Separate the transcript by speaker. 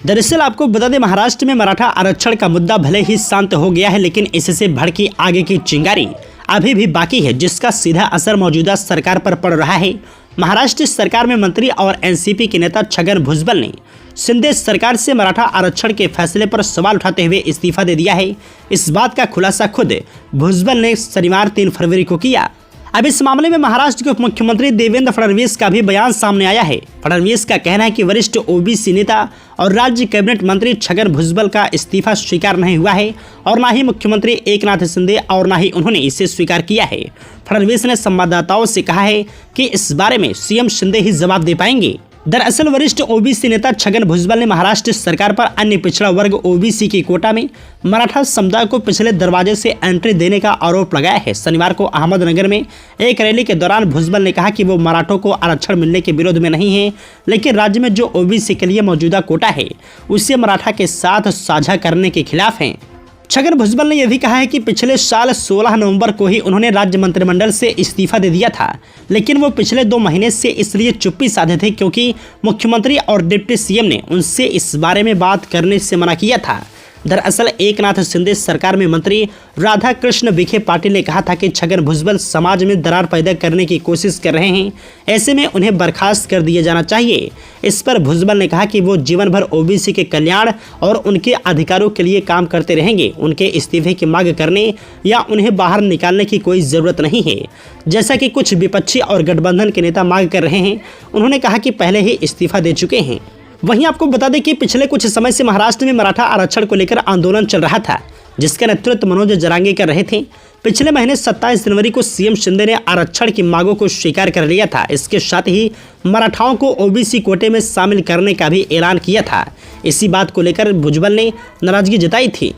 Speaker 1: दरअसल आपको बता दें, महाराष्ट्र में मराठा आरक्षण का मुद्दा भले ही शांत हो गया है, लेकिन इससे भड़की आगे की चिंगारी अभी भी बाकी है, जिसका सीधा असर मौजूदा सरकार पर पड़ रहा है। महाराष्ट्र सरकार में मंत्री और एनसीपी के नेता छगन भुजबल ने शिंदे सरकार से मराठा आरक्षण के फैसले पर सवाल उठाते हुए इस्तीफा दे दिया है। इस बात का खुलासा खुद भुजबल ने शनिवार 3 फरवरी को किया। अब इस मामले में महाराष्ट्र के उप मुख्यमंत्री देवेंद्र फडणवीस का भी बयान सामने आया है। फडणवीस का कहना है कि वरिष्ठ ओबीसी नेता और राज्य कैबिनेट मंत्री छगन भुजबल का इस्तीफा स्वीकार नहीं हुआ है और ना ही मुख्यमंत्री एकनाथ शिंदे और ना ही उन्होंने इसे स्वीकार किया है। फडणवीस ने संवाददाताओं से कहा है कि इस बारे में सीएम शिंदे ही जवाब दे पाएंगे। दरअसल वरिष्ठ ओबीसी नेता छगन भुजबल ने महाराष्ट्र सरकार पर अन्य पिछड़ा वर्ग ओबीसी की कोटा में मराठा समुदाय को पिछले दरवाजे से एंट्री देने का आरोप लगाया है। शनिवार को अहमदनगर में एक रैली के दौरान भुजबल ने कहा कि वो मराठों को आरक्षण मिलने के विरोध में नहीं है, लेकिन राज्य में जो ओबीसी के लिए मौजूदा कोटा है उसे मराठा के साथ साझा करने के खिलाफ हैं। छगन भुजबल ने यह भी कहा है कि पिछले साल 16 नवंबर को ही उन्होंने राज्य मंत्रिमंडल से इस्तीफा दे दिया था, लेकिन वो पिछले 2 महीने से इसलिए चुप्पी साधे थे क्योंकि मुख्यमंत्री और डिप्टी सीएम ने उनसे इस बारे में बात करने से मना किया था। दरअसल एकनाथ शिंदे सरकार में मंत्री राधा कृष्ण विखे पाटिल ने कहा था कि छगन भुजबल समाज में दरार पैदा करने की कोशिश कर रहे हैं, ऐसे में उन्हें बर्खास्त कर दिया जाना चाहिए। इस पर भुजबल ने कहा कि वो जीवन भर ओबीसी के कल्याण और उनके अधिकारों के लिए काम करते रहेंगे। उनके इस्तीफे की मांग करने या उन्हें बाहर निकालने की कोई ज़रूरत नहीं है, जैसा कि कुछ विपक्षी और गठबंधन के नेता मांग कर रहे हैं। उन्होंने कहा कि पहले ही इस्तीफा दे चुके हैं। वहीं आपको बता दें कि पिछले कुछ समय से महाराष्ट्र में मराठा आरक्षण को लेकर आंदोलन चल रहा था, जिसका नेतृत्व मनोज जरांगे कर रहे थे। पिछले महीने 27 जनवरी को सीएम शिंदे ने आरक्षण की मांगों को स्वीकार कर लिया था। इसके साथ ही मराठाओं को ओबीसी कोटे में शामिल करने का भी ऐलान किया था। इसी बात को लेकर भुजबल ने नाराजगी जताई थी।